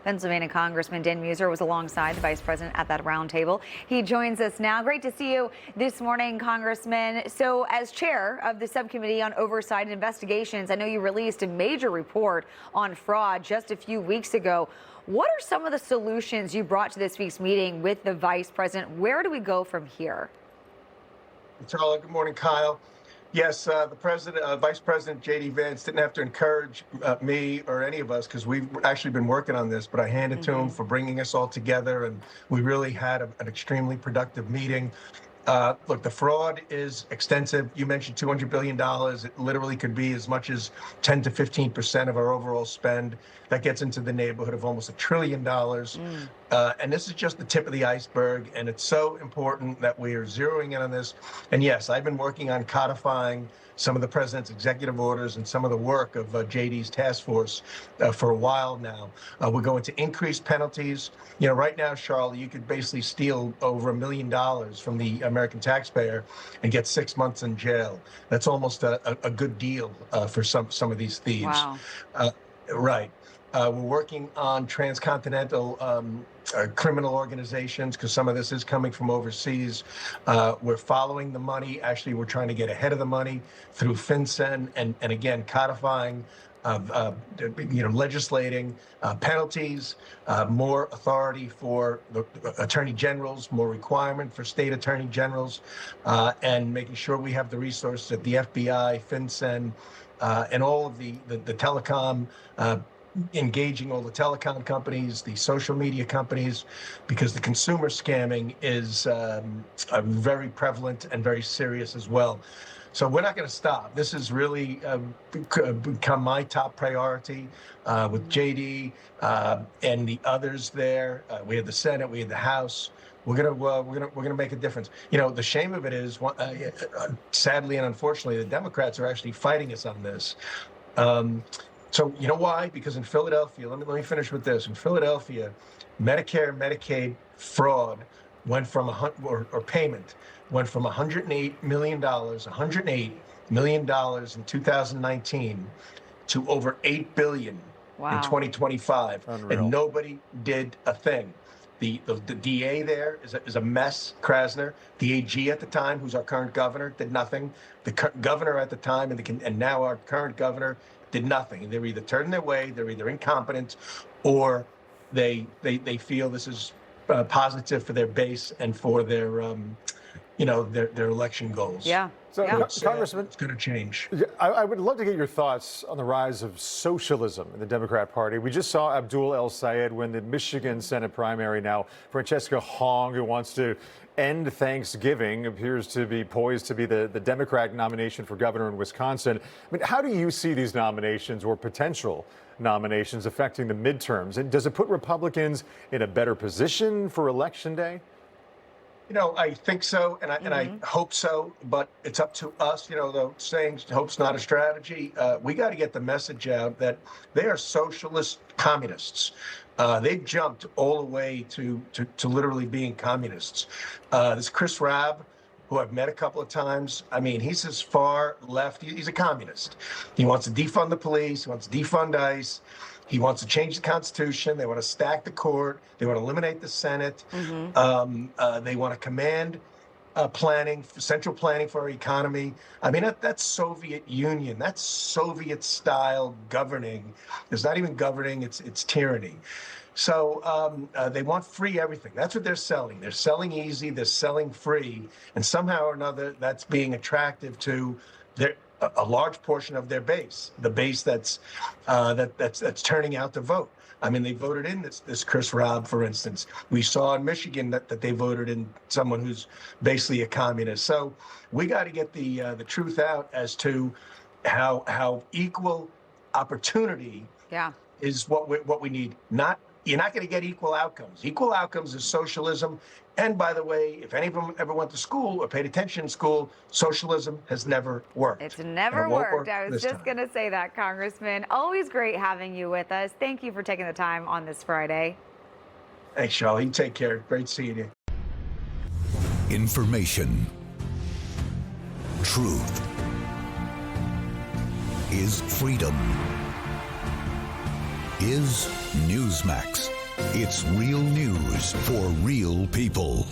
Pennsylvania Congressman Dan Meuser was alongside the vice president at that roundtable. He joins us now. Great to see you this morning, Congressman. So as chair of the subcommittee on oversight and investigations, I know you released a major report on fraud just a few weeks ago. What are some of the solutions you brought to this week's meeting with the vice president? Where do we go from here? Charlie, good morning, Kyle. Yes, the president, Vice President J.D. Vance didn't have to encourage me or any of us because we've actually been working on this, but I hand it to him for bringing us all together, and we really had an extremely productive meeting. Look, the fraud is extensive. You mentioned $200 billion. It literally could be as much as 10 to 15% of our overall spend. That gets into the neighborhood of almost $1 trillion. And this is just the tip of the iceberg. And it's so important that we are zeroing in on this. And yes, I've been working on codifying some of the president's executive orders and some of the work of JD's task force for a while now. We're going to increase penalties. You know, right now, Charlie, you could basically steal over $1 million from the American taxpayer and get 6 months in jail. That's almost a good deal for some of these thieves. Wow. Right. We're working on transcontinental criminal organizations because some of this is coming from overseas. We're following the money. Actually, we're trying to get ahead of the money through FinCEN and again, codifying, legislating penalties, more authority for the attorney generals, more requirement for state attorney generals, and making sure we have the resources at the FBI, FinCEN, and all of the telecom, engaging all the telecom companies, the social media companies, because the consumer scamming is very prevalent and very serious as well. So we're not going to stop. This has really become my top priority with JD and the others there. We had the Senate, we had the House. We're gonna make a difference. You know, the shame of it is, sadly and unfortunately, the Democrats are actually fighting us on this. So you know why? Because in Philadelphia, let me finish with this. In Philadelphia, Medicare, Medicaid fraud went from payment went from $108 million in 2019 to over $8 billion in 2025, Unreal. And nobody did a thing. The DA there is a mess, Krasner. The AG at the time, who's our current governor, did nothing. The governor at the time and now our current governor did nothing. They're either turning their way, they're either incompetent, or they feel this is positive for their base and for their their election goals. Yeah. So, Congressman, it's going to change. I would love to get your thoughts on the rise of socialism in the Democrat Party. We just saw Abdul El Sayed win the Michigan Senate primary. Now, Francesca Hong, who wants to end Thanksgiving, appears to be poised to be the Democratic nomination for governor in Wisconsin. I mean, how do you see these nominations or potential nominations affecting the midterms? And does it put Republicans in a better position for Election Day? You know, I think so, and I hope so, but it's up to us. You know, the saying, hope's not a strategy. We got to get the message out that they are socialist communists. They've jumped all the way to literally being communists. This Chris Rabb, who I've met a couple of times, I mean, he's as far left. He's a communist. He wants to defund the police. He wants to defund ICE. He wants to change the Constitution. They want to stack the court. They want to eliminate the Senate. They want to command planning, central planning for our economy. I mean, that's Soviet Union. That's Soviet-style governing. It's not even governing. It's tyranny. So they want free everything. That's what they're selling. They're selling easy. They're selling free. And somehow or another, that's being attractive to a large portion of their base, the base that's turning out to vote. I mean, they voted in this Chris Rabb, for instance. We saw in Michigan that they voted in someone who's basically a communist. So we got to get the truth out as to how equal opportunity is what we need. You're not going to get equal outcomes. Equal outcomes is socialism. And by the way, if any of them ever went to school or paid attention in school, socialism has never worked. It's never worked. I was just going to say that, Congressman. Always great having you with us. Thank you for taking the time on this Friday. Thanks, Charlie. You take care. Great seeing you. Information. Truth is freedom. is Newsmax. It's real news for real people.